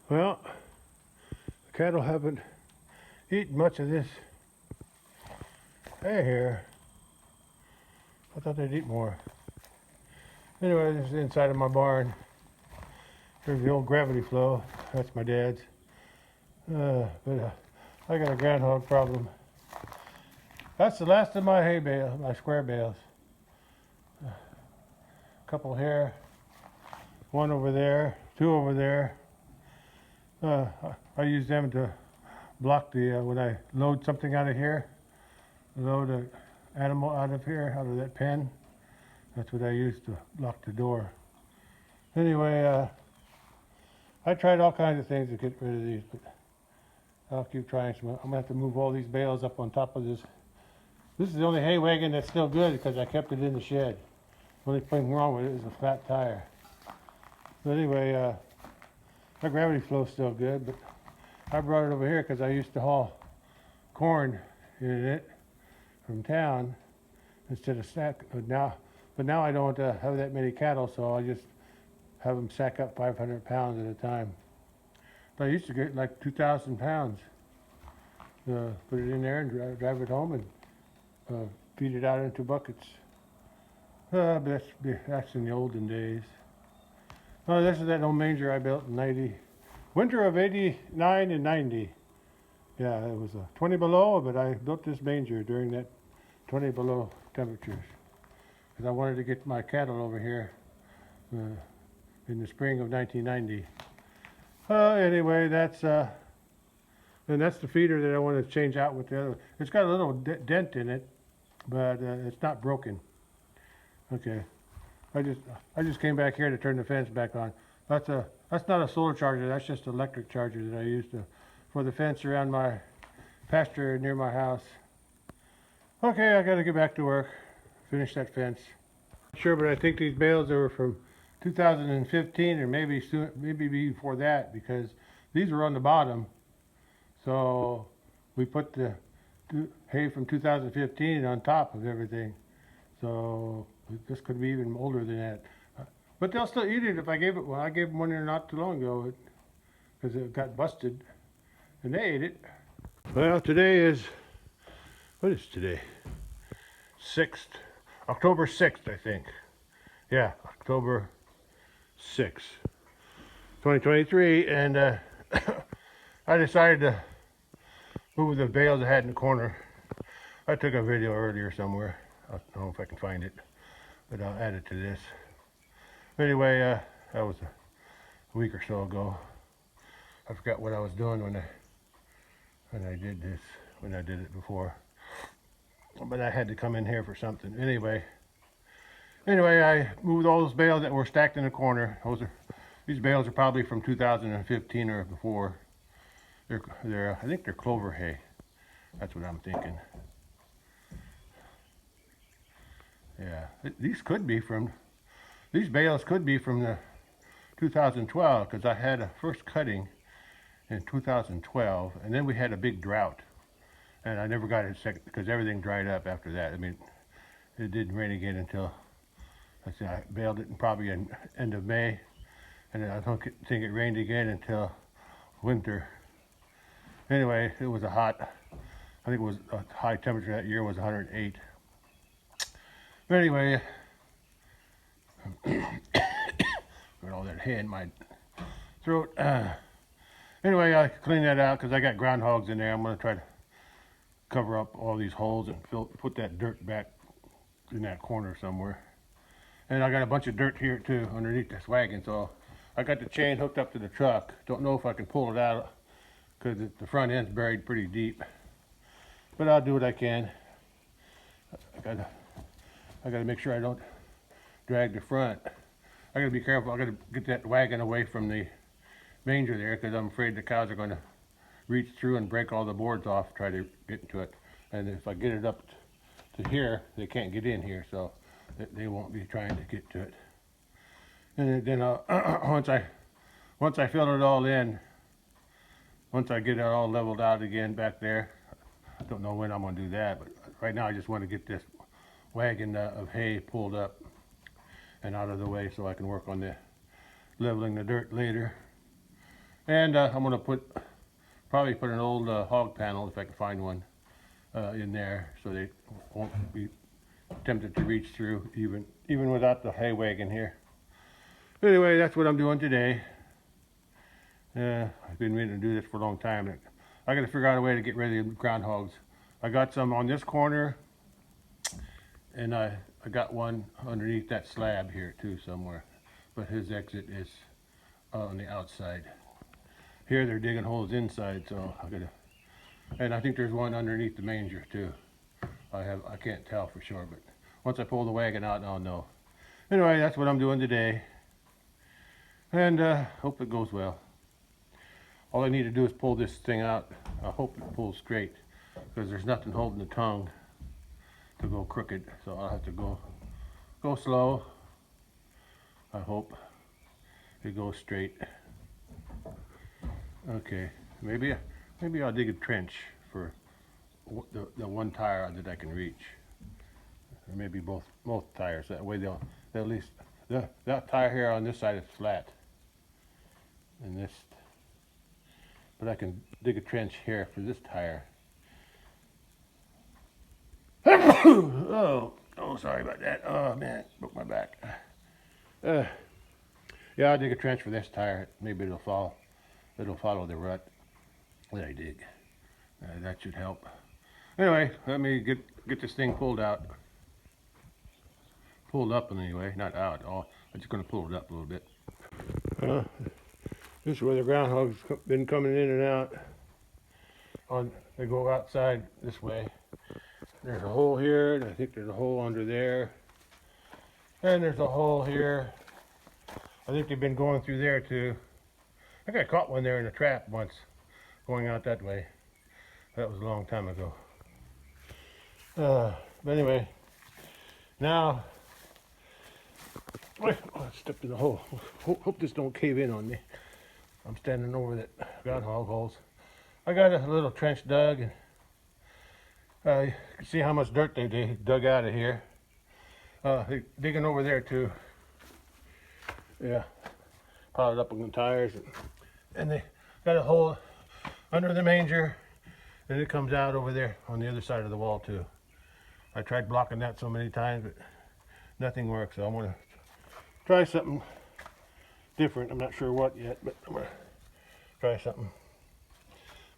Well, the cattle haven't eaten much of this hay here. I thought they'd eat more. Anyway, this is inside of my barn. There's the old gravity flow. That's my dad's. But I got a groundhog problem. That's the last of my hay bale, my square bales. A couple here, one over there, two over there. I use them to block the, when I load something out of here, load an animal out of here, out of that pen. That's what I use to lock the door. Anyway, I tried all kinds of things to get rid of these, but I'll keep trying. I'm gonna have to move all these bales up on top of this. This is the only hay wagon that's still good because I kept it in the shed. The only thing wrong with it is a flat tire. But anyway, my gravity flow's still good, but I brought it over here because I used to haul corn in it from town instead of sack. But now I don't have that many cattle, so I just have them sack up 500 pounds at a time. But I used to get like 2,000 pounds. Put it in there and drive it home and feed it out into buckets. But that's in the olden days. Oh, this is that old manger I built in winter of 89 and 90. Yeah, it was 20 below, but I built this manger during that 20 below temperatures. Because I wanted to get my cattle over here in the spring of 1990. Anyway, that's the feeder that I want to change out with the other. It's got a little dent in it, but it's not broken. Okay, I just came back here to turn the fence back on. That's not a solar charger. That's just an electric charger that I use for the fence around my pasture near my house. Okay, I got to get back to work. Finish that fence. Sure, but I think these bales are from 2015 or maybe before that, because these were on the bottom. So we put the hay from 2015 on top of everything. So this could be even older than that. But they'll still eat it if I gave it. Well, I gave them one here not too long ago because it got busted, and they ate it. Well, today is, what is today? 6th, October 6th, I think. Yeah, October 6th, 2023, and I decided to move the bales I had in the corner. I took a video earlier somewhere. I don't know if I can find it, but I'll add it to this. Anyway, that was a week or so ago. I forgot what I was doing when I did this, when I did it before. But I had to come in here for something. Anyway, I moved all those bales that were stacked in the corner. These bales are probably from 2015 or before. I think they're clover hay. That's what I'm thinking. Yeah, these bales could be from the 2012, because I had a first cutting in 2012, and then we had a big drought, and I never got it second because everything dried up after that. I mean, it didn't rain again until, I baled it in probably end of May, and I don't think it rained again until winter. Anyway, it was I think it was a high temperature that year was 108. But anyway, got all that hay in my throat. Anyway, I cleaned that out because I got groundhogs in there. I'm going to try to cover up all these holes and put that dirt back in that corner somewhere. And I got a bunch of dirt here too underneath this wagon. So I got the chain hooked up to the truck. Don't know if I can pull it out because the front end's buried pretty deep. But I'll do what I can. I gotta make sure I don't drag the front. I gotta be careful. I gotta get that wagon away from the manger there because I'm afraid the cows are gonna reach through and break all the boards off, try to get into it. And if I get it up to here, they can't get in here, so they won't be trying to get to it. And then once I fill it all in, once I get it all leveled out again back there, I don't know when I'm gonna do that, but right now I just want to get this wagon of hay pulled up and out of the way so I can work on the leveling the dirt later. And I'm going to probably put an old hog panel, if I can find one, in there, so they won't be tempted to reach through even without the hay wagon here. Anyway, that's what I'm doing today. I've been meaning to do this for a long time. I got to figure out a way to get rid of the groundhogs. I got some on this corner, and I got one underneath that slab here too somewhere. But his exit is on the outside. Here they're digging holes inside, so and I think there's one underneath the manger too. I can't tell for sure, but once I pull the wagon out, I'll know. Anyway, that's what I'm doing today, and hope it goes well. All I need to do is pull this thing out. I hope it pulls straight, because there's nothing holding the tongue to go crooked, so I'll have to go slow. I hope it goes straight. Okay, maybe I'll dig a trench for the one tire that I can reach, or maybe both tires. That way they'll at least that tire here on this side is flat, and this. But I can dig a trench here for this tire. Oh, sorry about that. Oh man, broke my back. Yeah, I'll dig a trench for this tire. Maybe it'll follow the rut that I dig. That should help. Anyway, let me get this thing pulled out. Pulled up anyway, not out. I'm just going to pull it up a little bit. This is where the groundhogs been coming in and out. They go outside this way. There's a hole here, and I think there's a hole under there. And there's a hole here. I think they've been going through there too. I think I caught one there in a trap once, going out that way. That was a long time ago. But anyway, now, I stepped in the hole. Hope this don't cave in on me. I'm standing over that groundhog holes. I got a little trench dug, and you can see how much dirt they dug out of here. They're digging over there too. Yeah, piled up on the tires, and they got a hole under the manger, and it comes out over there on the other side of the wall too. I tried blocking that so many times, but nothing works. So I'm gonna try something different. I'm not sure what yet, but I'm gonna try something.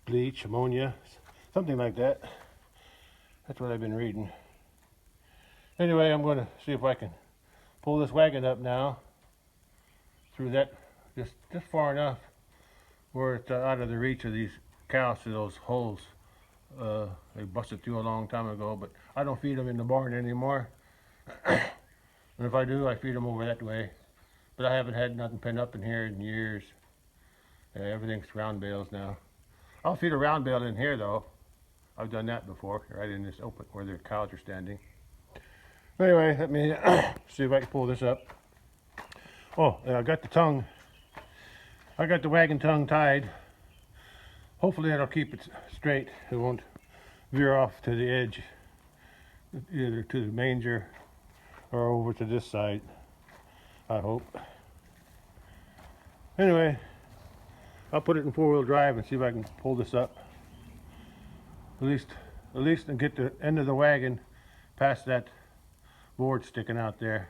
Bleach, ammonia, something like that. That's what I've been reading. Anyway, I'm going to see if I can pull this wagon up now through that, just far enough where it's out of the reach of these cows to those holes. They busted through a long time ago, but I don't feed them in the barn anymore. And if I do, I feed them over that way. But I haven't had nothing penned up in here in years. Everything's round bales now. I'll feed a round bale in here though. I've done that before, right in this open where the cows are standing. Anyway, let me see if I can pull this up. Oh, I got the tongue. I got the wagon tongue tied. Hopefully that'll keep it straight. It won't veer off to the edge, either to the manger or over to this side, I hope. Anyway, I'll put it in four-wheel drive and see if I can pull this up. At least and get the end of the wagon past that board sticking out there.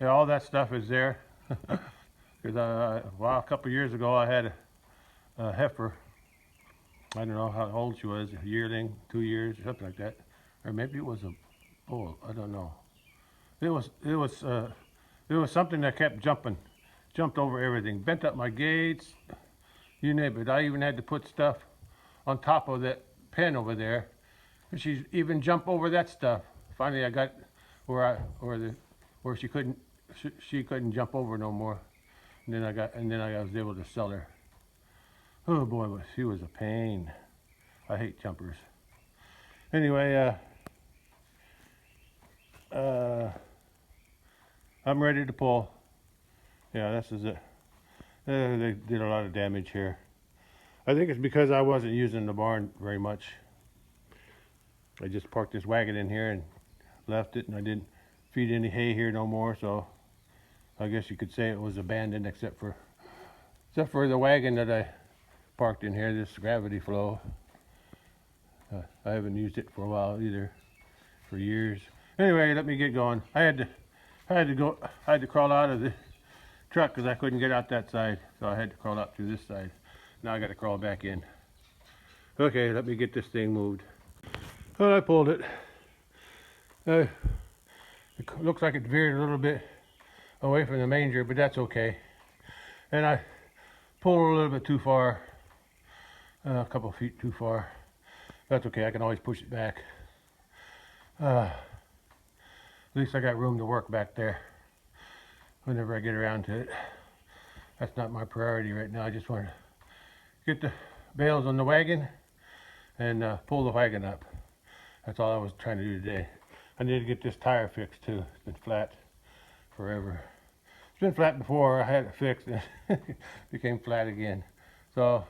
Yeah, all that stuff is there. Because a couple of years ago I had a heifer. I don't know how old she was, a yearling, 2 years, something like that, or maybe it was a bull. I don't know. It was something that kept jumped over everything, bent up my gates, you name it. I even had to put stuff on top of that pen over there. She even jumped over that stuff. Finally, I got where she couldn't jump over no more. And then I was able to sell her. Oh boy, but she was a pain. I hate jumpers. Anyway, I'm ready to pull. Yeah, this is it. They did a lot of damage here. I think it's because I wasn't using the barn very much. I just parked this wagon in here and left it, and I didn't feed any hay here no more, so I guess you could say it was abandoned except for except for the wagon that I parked in here, this gravity flow. I haven't used it for a while either, for years. Anyway, let me get going. I had to crawl out of the truck because I couldn't get out that side, so I had to crawl out through this side. Now I got to crawl back in. Okay, let me get this thing moved. Well, I pulled it. It looks like it veered a little bit away from the manger, but that's okay. And I pulled a little bit too far, a couple of feet too far. That's okay, I can always push it back. At least I got room to work back there whenever I get around to it. That's not my priority right now. I just want to get the bales on the wagon and pull the wagon up. That's all I was trying to do today. I need to get this tire fixed too. It's been flat forever. It's been flat before. I had it fixed and it became flat again. So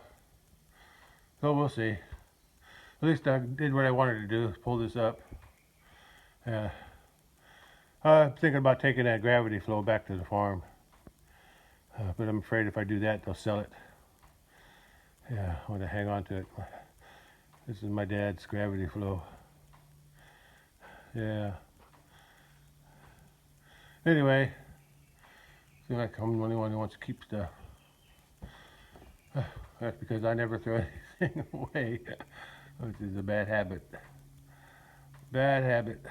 we'll see. At least I did what I wanted to do, pull this up. I'm thinking about taking that gravity flow back to the farm. But I'm afraid if I do that, they'll sell it. Yeah, I want to hang on to it. This is my dad's gravity flow. Yeah. Anyway, seems like I'm the only one who wants to keep stuff. That's because I never throw anything away, which is a bad habit. Bad habit.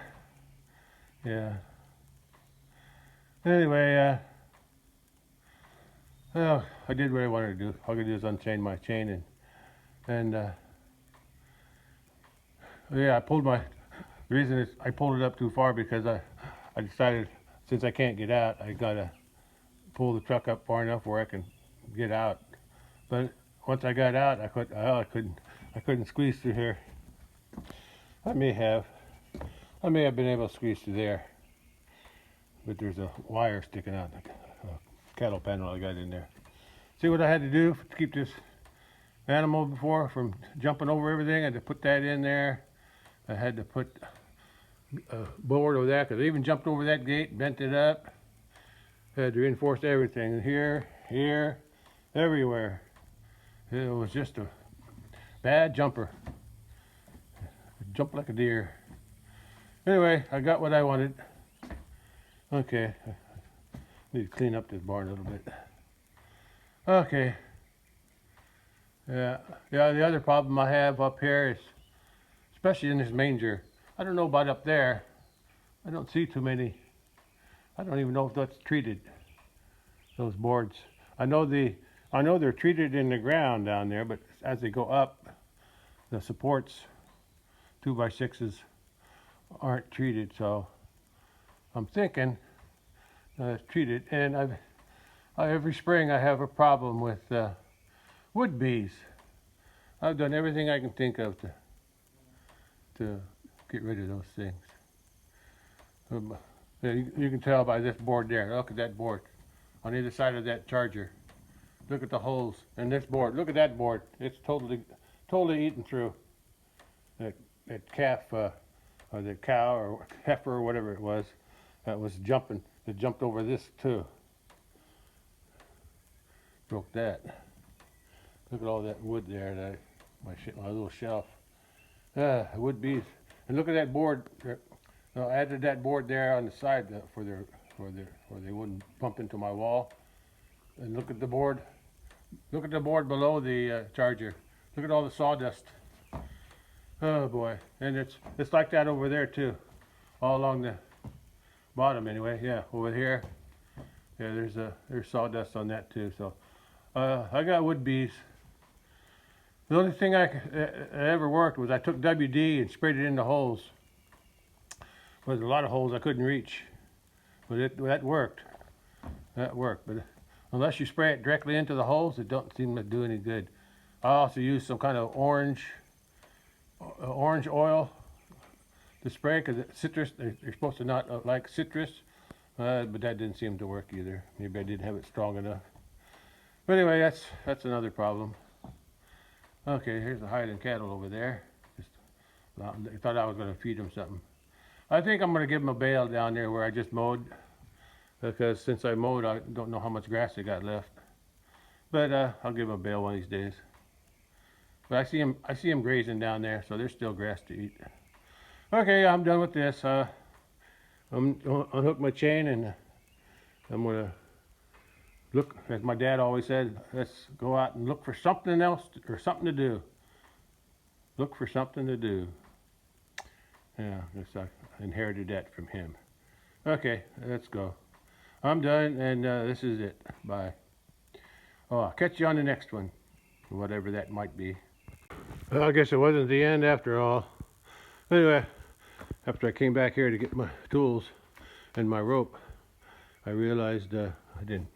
Yeah. Anyway, well, I did what I wanted to do. All I could do is unchain my chain and yeah, the reason is I pulled it up too far because I decided since I can't get out, I gotta pull the truck up far enough where I can get out. But once I got out, I couldn't squeeze through here. I may have been able to squeeze through there, but there's a wire sticking out, like a cattle panel I got in there. See what I had to do to keep this animal before from jumping over everything? I had to put that in there. I had to put a board over that because I even jumped over that gate, bent it up. I had to reinforce everything here, everywhere. It was just a bad jumper. It jumped like a deer. Anyway, I got what I wanted. Okay, I need to clean up this barn a little bit. Okay. Yeah, the other problem I have up here is, especially in this manger, I don't know about up there. I don't see too many. I don't even know if that's treated, those boards. I know they're treated in the ground down there, but as they go up, the supports, 2x6s, aren't treated. So I'm thinking it's treated. And every spring I have a problem with wood bees. I've done everything I can think of to get rid of those things. You can tell by this board there. Look at that board on either side of that charger. Look at the holes in this board. Look at that board. It's totally eaten through. That calf or the cow or heifer or whatever it was that was jumping. It jumped over this too. Broke that. Look at all that wood there. My little shelf. Wood bees. And look at that board. I added that board there on the side where they wouldn't bump into my wall. And look at the board. Look at the board below the charger. Look at all the sawdust. Oh boy. And it's like that over there too. All along the bottom anyway. Yeah, over here. Yeah, there's sawdust on that too. So I got wood bees. The only thing I ever worked was I took WD and sprayed it in the holes. There's a lot of holes I couldn't reach, but that worked. That worked. But unless you spray it directly into the holes, it don't seem to do any good. I also used some kind of orange oil to spray because citrus. They're supposed to not like citrus, but that didn't seem to work either. Maybe I didn't have it strong enough. But anyway, that's another problem. Okay, here's the hiding cattle over there. I thought I was going to feed them something. I think I'm going to give them a bale down there where I just mowed, because since I mowed, I don't know how much grass they got left. But I'll give them a bale one of these days. But I see them grazing down there, so there's still grass to eat. Okay, I'm done with this. I'm gonna unhook my chain and I'm gonna look, as my dad always said, let's go out and look for something else or something to do. Look for something to do. Yeah, I guess I inherited that from him. Okay, let's go. I'm done, and this is it. Bye. Oh, I'll catch you on the next one, whatever that might be. Well, I guess it wasn't the end after all. Anyway, after I came back here to get my tools and my rope, I realized I didn't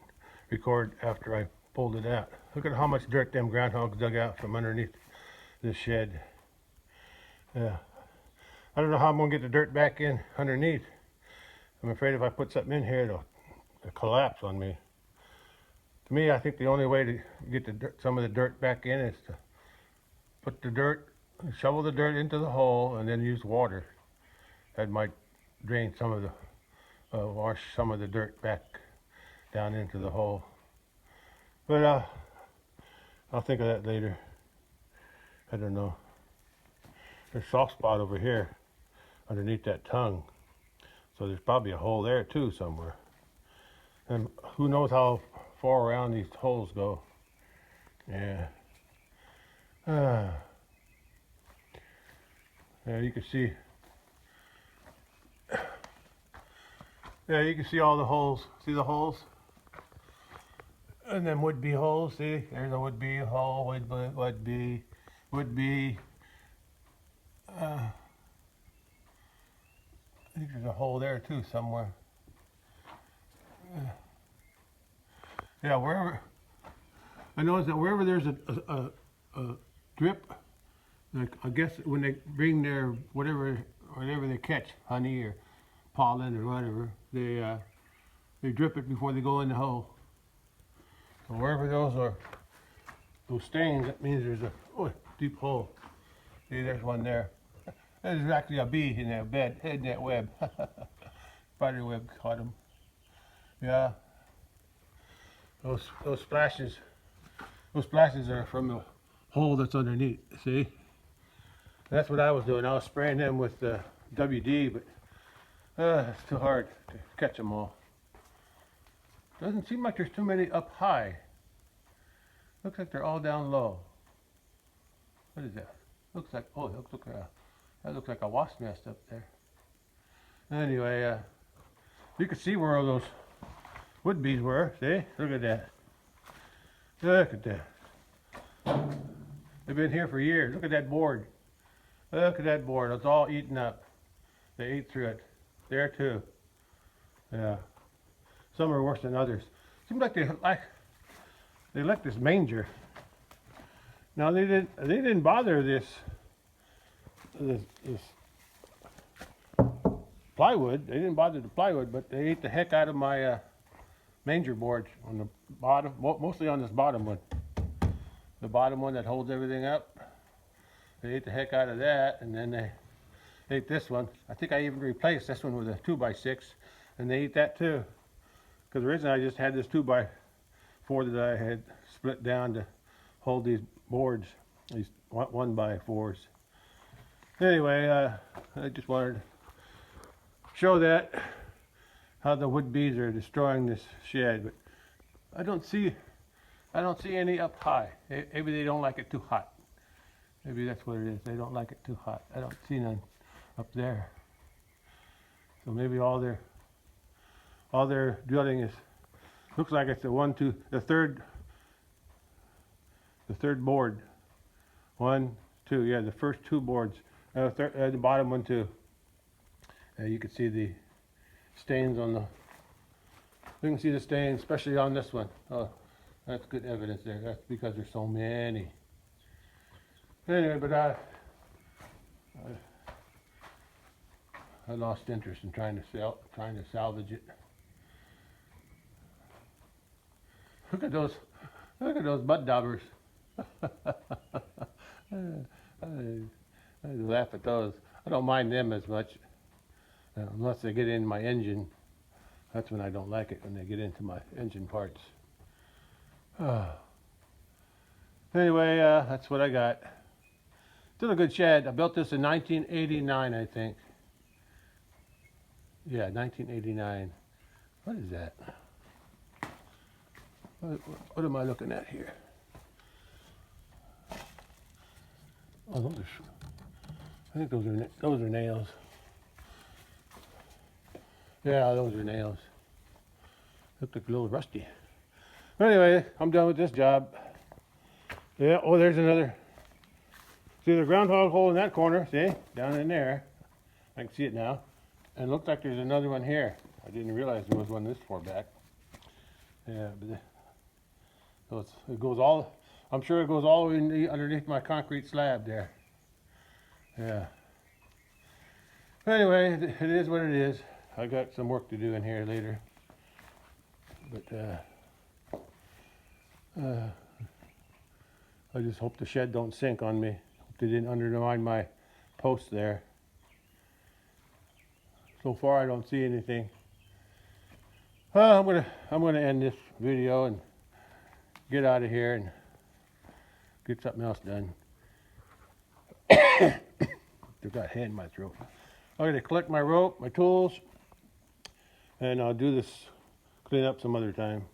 record after I pulled it out. Look at how much dirt them groundhogs dug out from underneath the shed. Yeah. I don't know how I'm going to get the dirt back in underneath. I'm afraid if I put something in here, it'll collapse on me. To me, I think the only way to get the dirt, some of the dirt back in is to put the dirt, shovel the dirt into the hole, and then use water. That might drain some of the, wash some of the dirt back down into the hole. But I'll think of that later. I don't know. There's a soft spot over here underneath that tongue. So there's probably a hole there too somewhere. And who knows how far around these holes go. Yeah. Yeah, you can see. Yeah, you can see all the holes. See the holes? And then would-be holes. See, there's a would-be hole. Would-be. I think there's a hole there too somewhere. Yeah, wherever. I noticed that wherever there's a drip, like I guess when they bring their whatever they catch, honey or pollen or whatever, they drip it before they go in the hole. So wherever those stains, that means there's a deep hole. See, there's one there. There's actually a bee in that bed, in that web. Spider web caught him. Yeah. Those splashes are from the hole that's underneath. See? That's what I was doing. I was spraying them with WD, but it's too hard to catch them all. Doesn't seem like there's too many up high. Looks like they're all down low. What is that? Looks like, oh, that looks like a wasp nest up there. Anyway, you can see where all those wood bees were. See? Look at that. Look at that. They've been here for years. Look at that board. Look at that board. It's all eaten up. They ate through it. There too. Yeah. Some are worse than others. Seems like they like this manger. Now they didn't bother this plywood. They didn't bother the plywood, but they ate the heck out of my manger boards on the bottom, mostly on this bottom one. The bottom one that holds everything up. They ate the heck out of that, and then they ate this one. I think I even replaced this one with a 2x6, and they ate that too. Because originally I just had this 2x4 that I had split down to hold these boards, these 1x4s. Anyway, I just wanted to show that how the wood bees are destroying this shed, but I don't see any up high. Maybe they don't like it too hot. Maybe that's what it is. They don't like it too hot. I don't see none up there. So maybe all their drilling is, looks like it's the third board. 1, 2, yeah, the first 2 boards. The bottom one too. You can see the stains on the. You can see the stains, especially on this one. Oh, that's good evidence there. That's because there's so many. Anyway, but I lost interest in trying to salvage it. Look at those mud daubers. I laugh at those. I don't mind them as much, unless they get in my engine. That's when I don't like it, when they get into my engine parts. Anyway, that's what I got. Still a good shed. I built this in 1989, I think. Yeah, 1989. What is that? What am I looking at here? Oh, those are, I think those are nails. Yeah, those are nails. Look like a little rusty. But anyway, I'm done with this job. Yeah, oh, there's another. See the groundhog hole in that corner, see? Down in there. I can see it now. And it looks like there's another one here. I didn't realize there was one this far back. Yeah, but so it goes all, I'm sure it goes all the way underneath my concrete slab there. Yeah. Anyway, it is what it is. I got some work to do in here later. But I just hope the shed don't sink on me. Hope they didn't undermine my post there. So far I don't see anything. Well, I'm gonna end this video and get out of here and get something else done. I've got a hand in my throat. I'm gonna collect my rope, my tools, and I'll do this clean up some other time.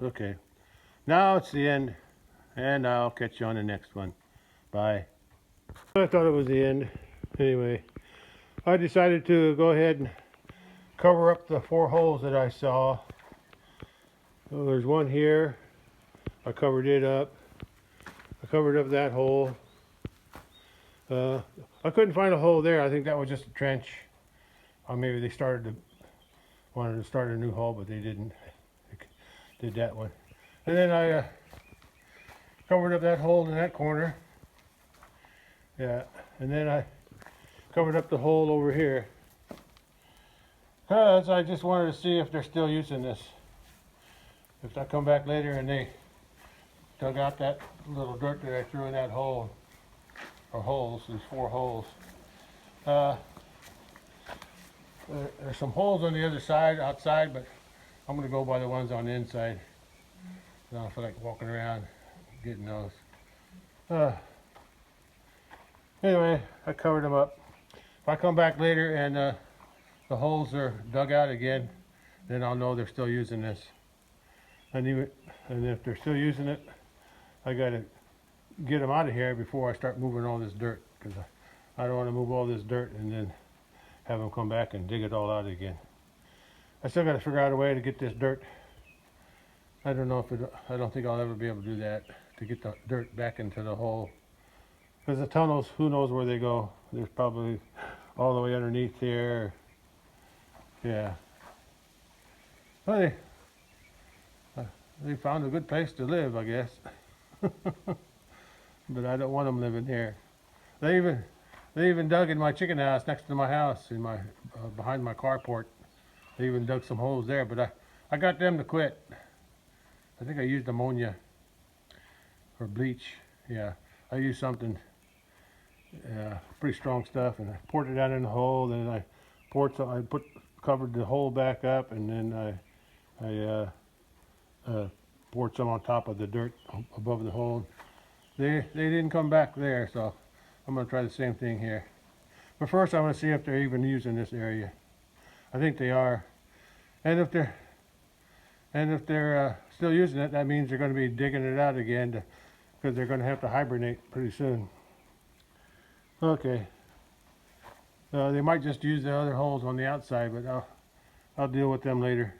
Okay. Now it's the end, and I'll catch you on the next one. Bye. I thought it was the end. Anyway, I decided to go ahead and cover up the 4 holes that I saw. So there's one here. I covered it up. I covered up that hole. I couldn't find a hole there. I think that was just a trench. Or maybe they wanted to start a new hole, but they didn't. They did that one. And then I covered up that hole in that corner. Yeah, and then I covered up the hole over here. Because I just wanted to see if they're still using this. If I come back later and they dug out that little dirt that I threw in that hole, or holes, there's 4 holes. There's some holes on the other side, outside, but I'm going to go by the ones on the inside. I don't feel like walking around getting those. Anyway, I covered them up. If I come back later and the holes are dug out again, then I'll know they're still using this. And if they're still using it, I got to get them out of here before I start moving all this dirt, because I don't want to move all this dirt and then have them come back and dig it all out again. I still got to figure out a way to get this dirt. I don't know if I don't think I'll ever be able to do that, to get the dirt back into the hole. Because the tunnels, who knows where they go? There's probably all the way underneath here. Yeah. Well, they found a good place to live, I guess. But I don't want them living here. They even dug in my chicken house next to my house, in my behind my carport. They even dug some holes there, but I got them to quit. I think I used ammonia or bleach. Yeah, I used something pretty strong stuff, and I poured it down in the hole. Then I covered the hole back up, and then I poured some on top of the dirt above the hole. They didn't come back there, so I'm going to try the same thing here. But first I want to see if they're even using this area. I think they are. And if they're still using it, that means they're going to be digging it out again, because they're going to have to hibernate pretty soon. Okay. They might just use the other holes on the outside, but I'll deal with them later.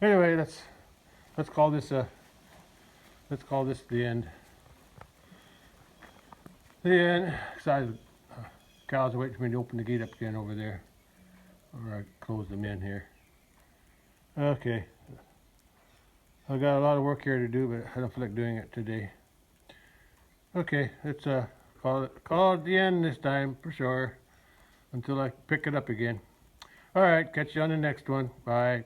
Anyway, let's call this the end. The end. Excited. Cows are waiting for me to open the gate up again over there, or I close them in here. Okay. I got a lot of work here to do, but I don't feel like doing it today. Okay, let's call it the end this time for sure, until I pick it up again. All right, catch you on the next one. Bye.